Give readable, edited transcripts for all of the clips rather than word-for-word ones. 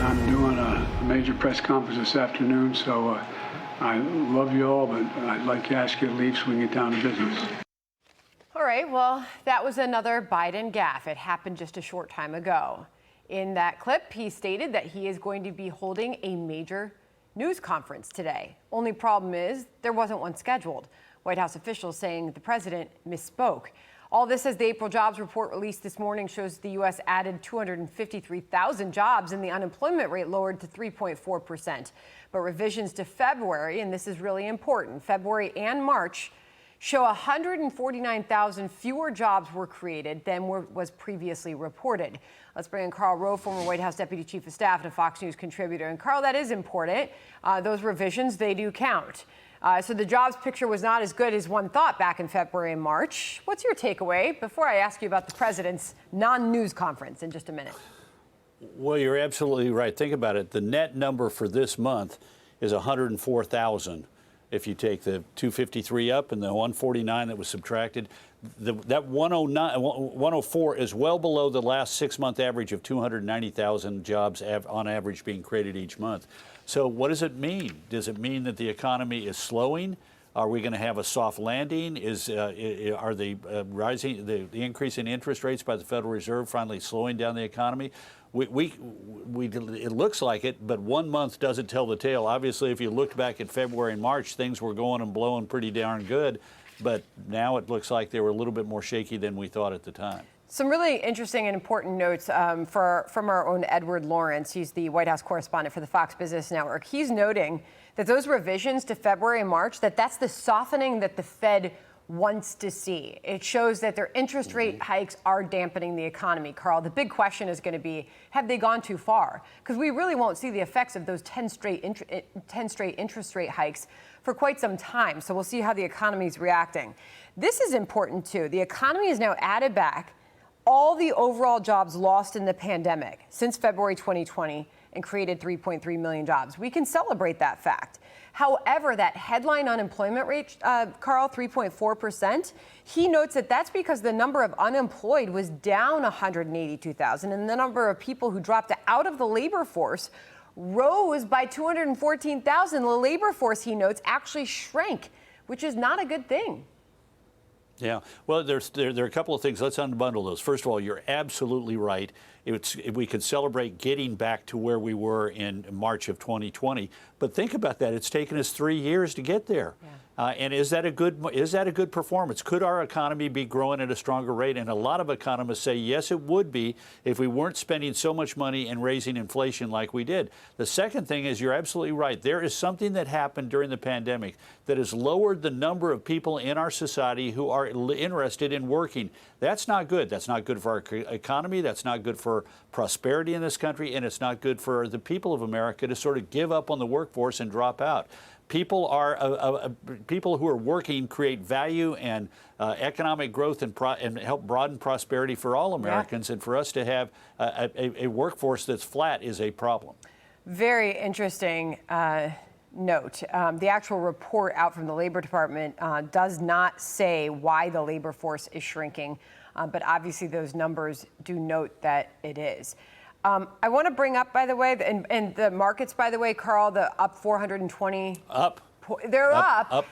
I'm doing a major press conference this afternoon, so I love you all, but I'd like to ask you to leave so we can get down to business. All right, well, that was another Biden gaffe. It happened just a short time ago. In that clip, he stated that he is going to be holding a major news conference today. Only problem is there wasn't one scheduled. White House officials saying the president misspoke. All this as the April jobs report released this morning shows the U.S. added 253,000 jobs and the unemployment rate lowered to 3.4%. But revisions to February, and this is really important, February and March, show 149,000 fewer jobs were created than was previously reported. Let's bring in Karl Rove, former White House Deputy Chief of Staff and a Fox News contributor. And Karl, that is important. Those revisions, they do count. So the jobs picture was not as good as one thought back in February and March. What's your takeaway before I ask you about the president's non-news conference in just a minute? Well, you're absolutely right. Think about it. The net number for this month is 104,000. If you take the 253 up and the 149 that was subtracted, that 104 is well below the last 6-month average of 290,000 jobs on average being created each month. So what does it mean? Does it mean that the economy is slowing? Are we going to have a soft landing? Are the increase in interest rates by the Federal Reserve finally slowing down the economy? It looks like it, but 1 month doesn't tell the tale. Obviously, if you looked back at February and March, things were going and blowing pretty darn good, but now it looks like they were a little bit more shaky than we thought at the time. Some really interesting and important notes from our own Edward Lawrence. He's the White House correspondent for the Fox Business Network. He's noting that those revisions to February and March, that's the softening that the Fed wants to see. It shows that their interest rate hikes are dampening the economy. Karl, the big question is going to be, have they gone too far? Because we really won't see the effects of those 10 straight interest rate hikes for quite some time. So we'll see how the economy is reacting. This is important, too. The economy has now added back all the overall jobs lost in the pandemic since February 2020 and created 3.3 million jobs. We can celebrate that fact. However, that headline unemployment rate, Karl, 3.4%, he notes that that's because the number of unemployed was down 182,000 and the number of people who dropped out of the labor force rose by 214,000. The labor force, he notes, actually shrank, which is not a good thing. Yeah, well, there are a couple of things. Let's unbundle those. First of all, you're absolutely right. We could celebrate getting back to where we were in March of 2020, but think about that. It's taken us 3 years to get there. Yeah. And is that a good performance? Could our economy be growing at a stronger rate? And a lot of economists say yes, it would be if we weren't spending so much money and raising inflation like we did. The second thing is you're absolutely right. There is something that happened during the pandemic that has lowered the number of people in our society who are interested in working. That's not good. That's not good for our economy. That's not good for prosperity in this country. And it's not good for the people of America to sort of give up on the workforce and drop out. People who are working create value and economic growth and help broaden prosperity for all Americans. Yeah. And for us to have a workforce that's flat is a problem. Very interesting note. The actual report out from the Labor Department does not say why the labor force is shrinking, but obviously those numbers do note that it is. I want to bring up, by the way, and the markets, by the way, Karl, the up 420. Up. They're up.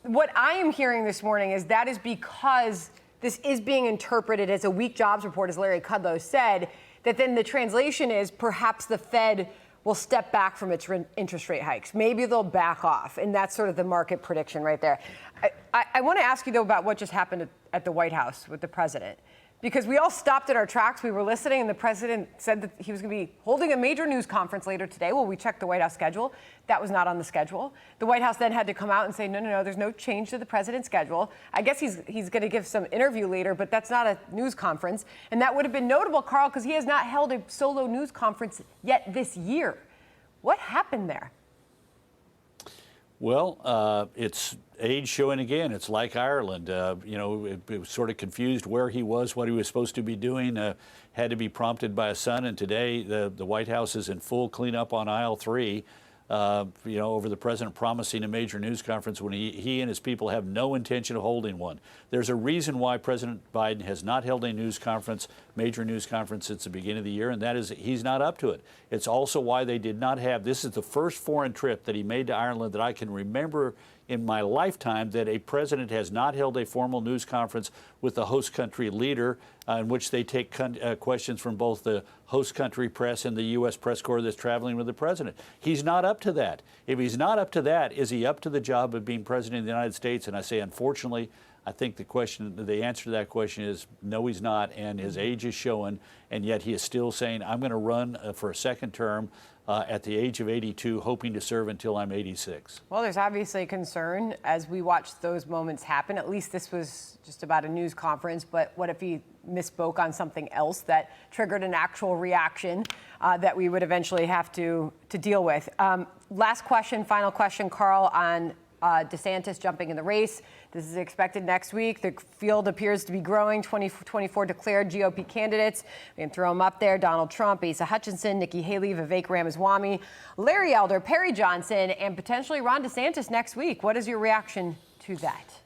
What I am hearing this morning is that is because this is being interpreted as a weak jobs report, as Larry Kudlow said, that then the translation is perhaps the Fed will step back from its interest rate hikes. Maybe they'll back off. And that's sort of the market prediction right there. I want to ask you, though, about what just happened at the White House with the president. Because we all stopped at our tracks. We were listening, and the president said that he was going to be holding a major news conference later today. Well, we checked the White House schedule. That was not on the schedule. The White House then had to come out and say, no, there's no change to the president's schedule. I guess he's going to give some interview later, but that's not a news conference. And that would have been notable, Karl, because he has not held a solo news conference yet this year. What happened there? Well, it's age showing again. It's like Ireland. It was sort of confused where he was, what he was supposed to be doing, had to be prompted by a son. And today the White House is in full cleanup on aisle 3, over the president promising a major news conference when he and his people have no intention of holding one. There's a reason why President Biden has not held a news conference. major news conference since the beginning of the year, and that is he's not up to it. It's also why they did not have, this is the first foreign trip that he made to Ireland that I can remember in my lifetime that a president has not held a formal news conference with the host country leader in which they take questions from both the host country press and the U.S. press corps that's traveling with the president. He's not up to that. If he's not up to that, is he up to the job of being president of the United States? And I say, unfortunately, I think the answer to that question is no, he's not, and his age is showing, and yet he is still saying, I'm going to run for a second term at the age of 82, hoping to serve until I'm 86. Well, there's obviously concern as we watch those moments happen. At least this was just about a news conference, but what if he misspoke on something else that triggered an actual reaction that we would eventually have to deal with? Last question, final question, Karl, on DeSantis jumping in the race. This is expected next week. The field appears to be growing. 2024 declared GOP candidates. We can throw them up there. Donald Trump, Asa Hutchinson, Nikki Haley, Vivek Ramaswamy, Larry Elder, Perry Johnson, and potentially Ron DeSantis next week. What is your reaction to that?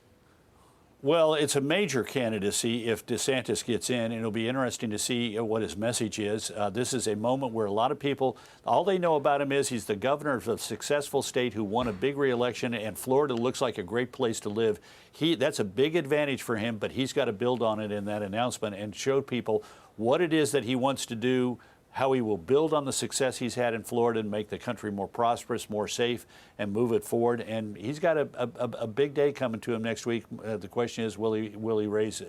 Well, it's a major candidacy if DeSantis gets in, and it'll be interesting to see what his message is. This is a moment where a lot of people, all they know about him is he's the governor of a successful state who won a big re-election, and Florida looks like a great place to live. That's a big advantage for him, but he's got to build on it in that announcement and show people what it is that he wants to do, how he will build on the success he's had in Florida and make the country more prosperous, more safe, and move it forward. And he's got a big day coming to him next week. The question is, will he raise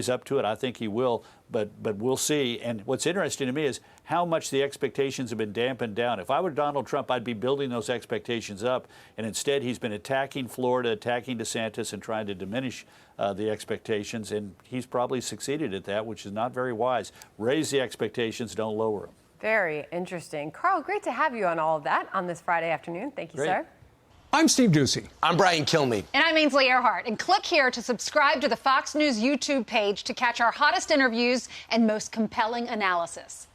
up to it? I think he will, but we'll see. And what's interesting to me is how much the expectations have been dampened down. If I were Donald Trump, I'd be building those expectations up, and instead he's been attacking Florida, attacking DeSantis, and trying to diminish the expectations, and he's probably succeeded at that, which is not very wise. Raise the expectations, don't lower them. Very interesting. Karl, great to have you on all of that on this Friday afternoon. Thank you, sir. I'm Steve Ducey. I'm Brian Kilmeade. And I'm Ainsley Earhart. And click here to subscribe to the Fox News YouTube page to catch our hottest interviews and most compelling analysis.